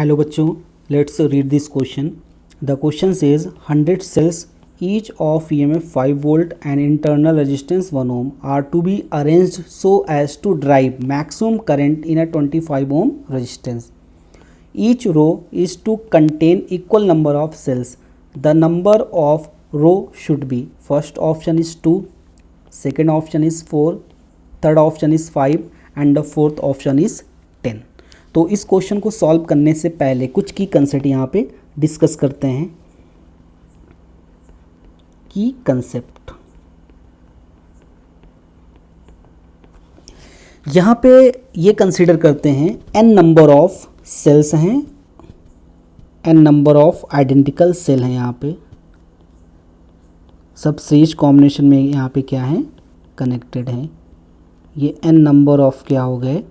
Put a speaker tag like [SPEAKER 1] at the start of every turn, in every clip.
[SPEAKER 1] Hello बच्चों, let's read this question. The question says 100 cells each of EMF 5 volt and internal resistance 1 ohm are to be arranged so as to drive maximum current in a 25 ohm resistance. Each row is to contain equal number of cells. The number of row should be, first option is 2, second option is 4, third option is 5 and the fourth option is 10. तो इस question को solve करने से पहले कुछ की concept यहाँ पे डिस्कस करते हैं। की कंसेप्ट यहाँ पे ये कंसीडर करते हैं n नंबर ऑफ सेल्स हैं, n number of identical cell हैं। यहाँ पे सब सीरीज कॉम्बिनेशन में यहाँ पे क्या है, कनेक्टेड हैं। ये n नंबर ऑफ क्या हो गए,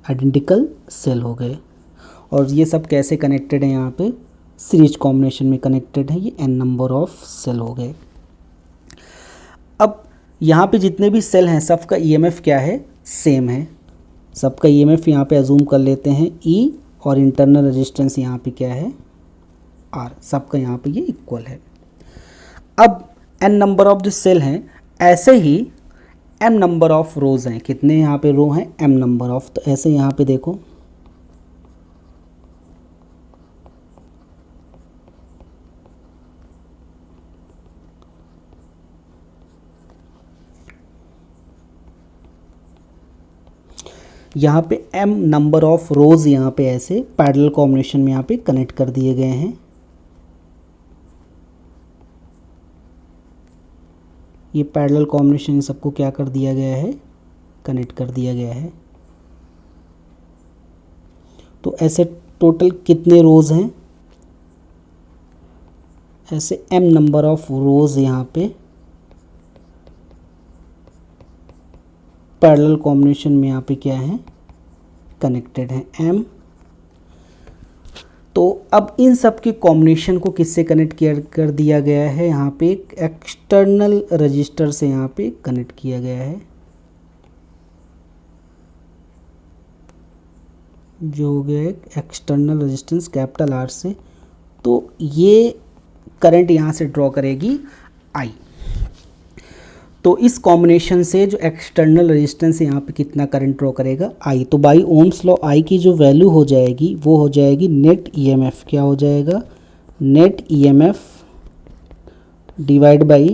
[SPEAKER 1] आइडेंटिकल सेल हो गए। और ये सब कैसे कनेक्टेड है, यहाँ पे सीरीज कॉम्बिनेशन में कनेक्टेड है। ये n नंबर ऑफ सेल हो गए। अब यहाँ पे जितने भी सेल हैं सबका ईएमएफ क्या है, सेम है। सबका ईएमएफ यहाँ पे अजूम कर लेते हैं E और इंटरनल रेजिस्टेंस यहाँ पे क्या है, R। सबका यहाँ पे ये इक्वल है। अब n नंबर ऑफ जो सेल हैं, ऐसे ही m नंबर ऑफ रोज़ हैं। कितने यहाँ पे रो हैं, m नंबर ऑफ। तो ऐसे यहाँ पे देखो, यहाँ पे m नंबर ऑफ रोज़ यहाँ पे ऐसे पैरेलल कॉम्बिनेशन में यहाँ पे कनेक्ट कर दिए गए हैं। ये पैरेलल कॉम्बिनेशन सबको क्या कर दिया गया है, कनेक्ट कर दिया गया है। तो ऐसे टोटल कितने रोज़ हैं, ऐसे m नंबर ऑफ रोज़ यहाँ पे पैरेलल कॉम्बिनेशन में यहाँ पे क्या है, कनेक्टेड है m। तो अब इन सब के कॉम्बिनेशन को किससे कनेक्ट किया कर दिया गया है, यहाँ पे एक एक्सटर्नल रजिस्टर से यहाँ पे कनेक्ट किया गया है, जो हो गया एक एक्सटर्नल रेजिस्टेंस कैपिटल R से। तो ये करंट यहाँ से ड्रॉ करेगी I। तो इस कॉम्बिनेशन से जो एक्सटर्नल रेजिस्टेंस है यहाँ पे कितना करंट ड्रॉ करेगा, I। तो बाई ओम्स लॉ I की जो वैल्यू हो जाएगी वो हो जाएगी नेट ईएमएफ। क्या हो जाएगा, net EMF divide by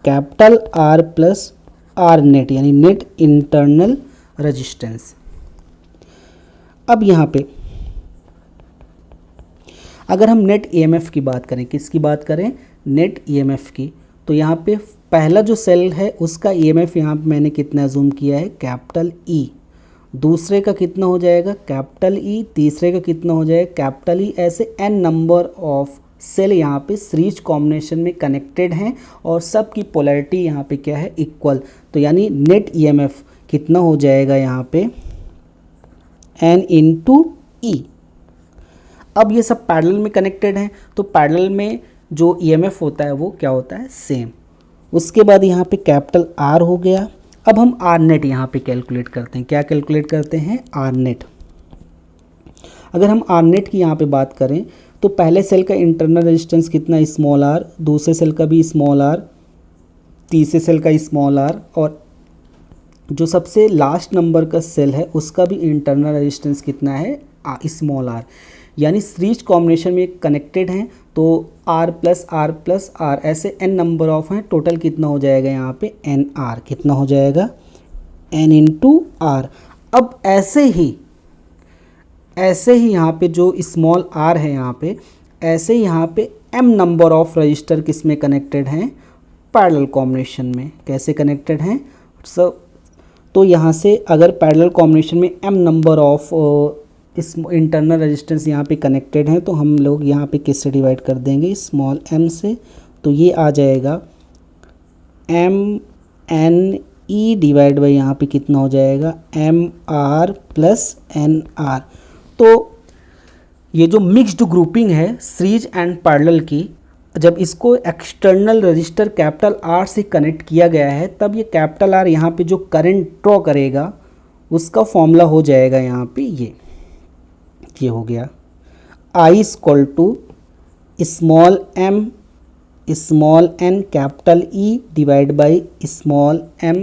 [SPEAKER 1] capital R plus R net, यानी नेट इंटरनल रेजिस्टेंस। अब यहाँ पे अगर हम नेट ईएमएफ की बात करें, किसकी बात करें, नेट ईएमएफ की, तो यहाँ पे पहला जो सेल है उसका ईएमएफ यहाँ पे मैंने कितना अजूम किया है, कैपिटल E। दूसरे का कितना हो जाएगा, कैपिटल E। तीसरे का कितना हो जाएगा, कैपिटल E। ऐसे n नंबर ऑफ सेल यहाँ पे सीरीज कॉम्बिनेशन में कनेक्टेड हैं और सब की पोलैरिटी यहाँ पे क्या है, इक्वल। तो यानी नेट ईएमएफ कितना हो जाएगा यहाँ पे, n इंटू E। अब ये सब पैरेलल में कनेक्टेड हैं, तो पैरेलल में जो ईएमएफ होता है वो क्या होता है, सेम। उसके बाद यहाँ पे कैपिटल R हो गया। अब हम R नेट यहाँ पे कैलकुलेट करते हैं। क्या कैलकुलेट करते हैं, R नेट। अगर हम R नेट की यहाँ पे बात करें तो पहले सेल का इंटरनल रेजिस्टेंस कितना, स्मॉल r, दूसरे सेल का भी स्मॉल r, तीसरे सेल का स्मॉल r, और जो सबसे लास्ट नंबर का सेल है उसका भी इंटरनल रेजिस्टेंस कितना है, स्मॉल r। यानी सीरीज कॉम्बिनेशन में कनेक्टेड हैं, तो R प्लस R ऐसे n नंबर ऑफ हैं। टोटल कितना हो जाएगा यहाँ पे, NR। कितना हो जाएगा, n इंटू R। अब ऐसे ही यहाँ पे जो स्मॉल r है यहाँ पे, ऐसे यहाँ पे m नंबर ऑफ रजिस्टर किस में कनेक्टेड हैं, पैरेलल कॉम्बिनेशन में। कैसे कनेक्टेड हैं तो यहाँ से अगर पैरेलल कॉम्बिनेशन में m नंबर ऑफ इस इंटरनल रेजिस्टेंस यहाँ पे कनेक्टेड हैं, तो हम लोग यहाँ पे किससे डिवाइड कर देंगे, स्मॉल m से। तो ये आ जाएगा m n e divide by यहाँ पे कितना हो जाएगा, m r plus n r। तो ये जो मिक्स्ड ग्रुपिंग है सीरीज एंड पैरेलल की, जब इसको एक्सटर्नल रजिस्टर कैपिटल R से कनेक्ट किया गया है, तब ये कैपिटल R यहाँ पे जो करंट ड्रॉ करेगा उसका फॉर्मूला हो जाएगा यहाँ पे ये हो गया। I is equal to small n capital E divide by small m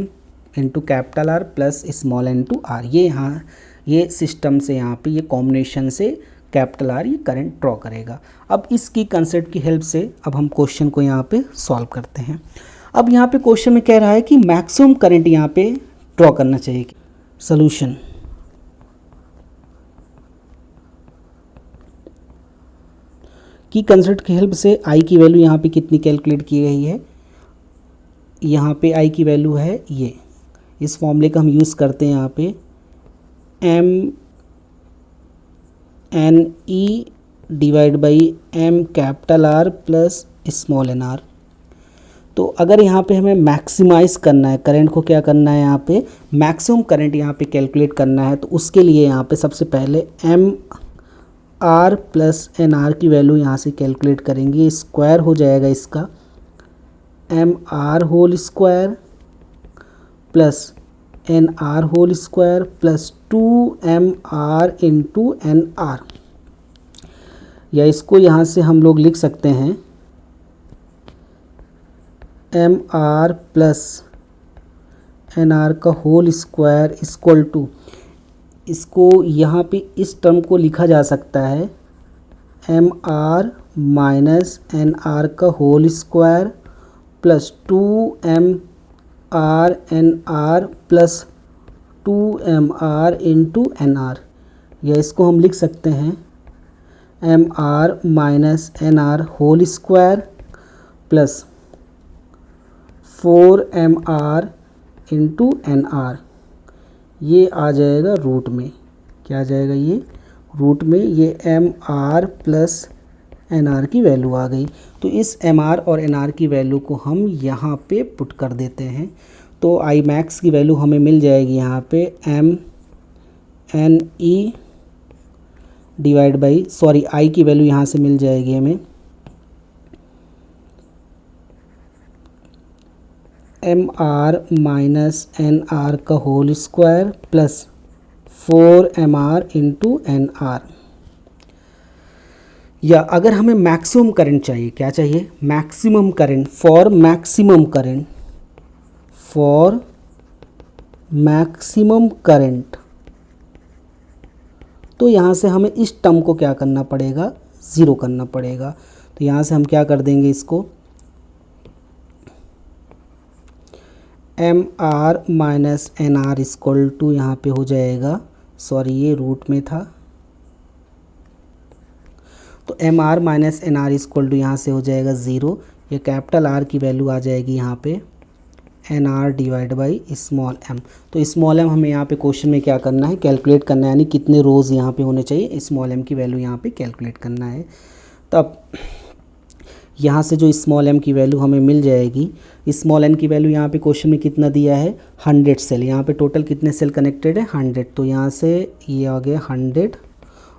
[SPEAKER 1] into capital R plus small n two R। ये यहाँ ये सिस्टम से यहाँ पे ये कॉम्बिनेशन से कैपिटल R ये करंट ड्रॉ करेगा। अब इसकी कंसेप्ट की हेल्प से अब हम क्वेश्चन को यहाँ पे सॉल्व करते हैं। अब यहाँ पे क्वेश्चन में कह रहा है कि मैक्सिमम करंट यहाँ पे ड्रॉ करना चाहिए। सॉल्यूशन की कंसेप्ट की हेल्प से I की वैल्यू यहाँ पे कितनी कैलकुलेट की गई है, यहाँ पे I की वैल्यू है ये, इस फॉर्मूले का हम यूज़ करते हैं यहाँ पे MNE divide by M capital R plus small n R। तो अगर यहाँ पे हमें मैक्सिमाइज करना है करंट को, क्या करना है यहाँ पे मैक्सिमम करंट यहाँ पे कैलकुलेट करना है, तो उसके लिए यहाँ पे सबसे पहले MR प्लस NR की वैल्यू यहाँ से कैलकुलेट करेंगे। स्क्वायर हो जाएगा इसका MR whole square plus NR whole square plus 2MR into NR, या इसको यहाँ से हम लोग लिख सकते हैं MR प्लस NR का होल स्क्वायर इक्वल टू, इसको यहाँ पे इस टर्म को लिखा जा सकता है MR माइनस NR का whole square plus 2MR NR plus 2MR into NR, या इसको हम लिख सकते हैं MR minus NR whole square plus 4MR into NR, ये आ जाएगा रूट में, क्या आ जाएगा ये रूट में, ये MR प्लस NR की वैल्यू आ गई। तो इस MR और NR की वैल्यू को हम यहाँ पे पुट कर देते हैं, तो I मैक्स की वैल्यू हमें मिल जाएगी यहाँ पे MNE डिवाइड बाई I की वैल्यू यहाँ से मिल जाएगी हमें MR माइनस NR का whole square plus 4MR into NR। या अगर हमें मैक्सिमम करंट चाहिए, क्या चाहिए maximum current, for maximum current, तो यहाँ से हमें इस टर्म को क्या करना पड़ेगा, ज़ीरो करना पड़ेगा। तो यहाँ से हम क्या कर देंगे इसको MR minus NR equal to, यहाँ पे हो जाएगा ये रूट में था, तो MR minus NR equal to यहाँ से हो जाएगा ज़ीरो, ये कैपिटल R की वैल्यू आ जाएगी यहाँ पे NR divide by small m। तो स्मॉल m हमें यहाँ पे क्वेश्चन में क्या करना है, कैलकुलेट करना है, यानी कितने रोज़ यहाँ पे होने चाहिए, स्मॉल m की वैल्यू यहाँ पे कैलकुलेट करना है। तब यहाँ से जो स्मॉल m की वैल्यू हमें मिल जाएगी, स्मॉल n की वैल्यू यहाँ पे क्वेश्चन में कितना दिया है 100 सेल, यहाँ पे टोटल कितने सेल कनेक्टेड है 100, तो यहाँ से ये आ गया 100,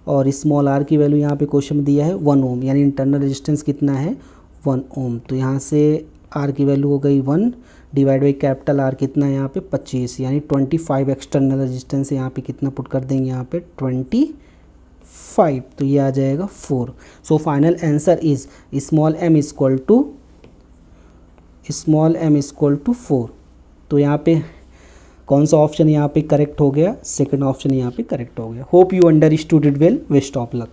[SPEAKER 1] और स्मॉल r की वैल्यू यहाँ पे क्वेश्चन में दिया है 1 ओम, यानी इंटरनल रेजिस्टेंस कितना है 1 ओम, तो यहाँ से r की वैल्यू हो गई 1 डिवाइड बाई कैपिटल R कितना है यहाँ पे 25, यानी 25 एक्सटर्नल रेजिस्टेंस यहाँ पे कितना पुट कर देंगे यहाँ पे 25, तो ये आ जाएगा 4। So final answer is small m equal to 4। तो यहाँ पे कौन सा ऑप्शन यहाँ पे करेक्ट हो गया, सेकंड ऑप्शन यहाँ पे करेक्ट हो गया। Hope you understood it well, best of luck.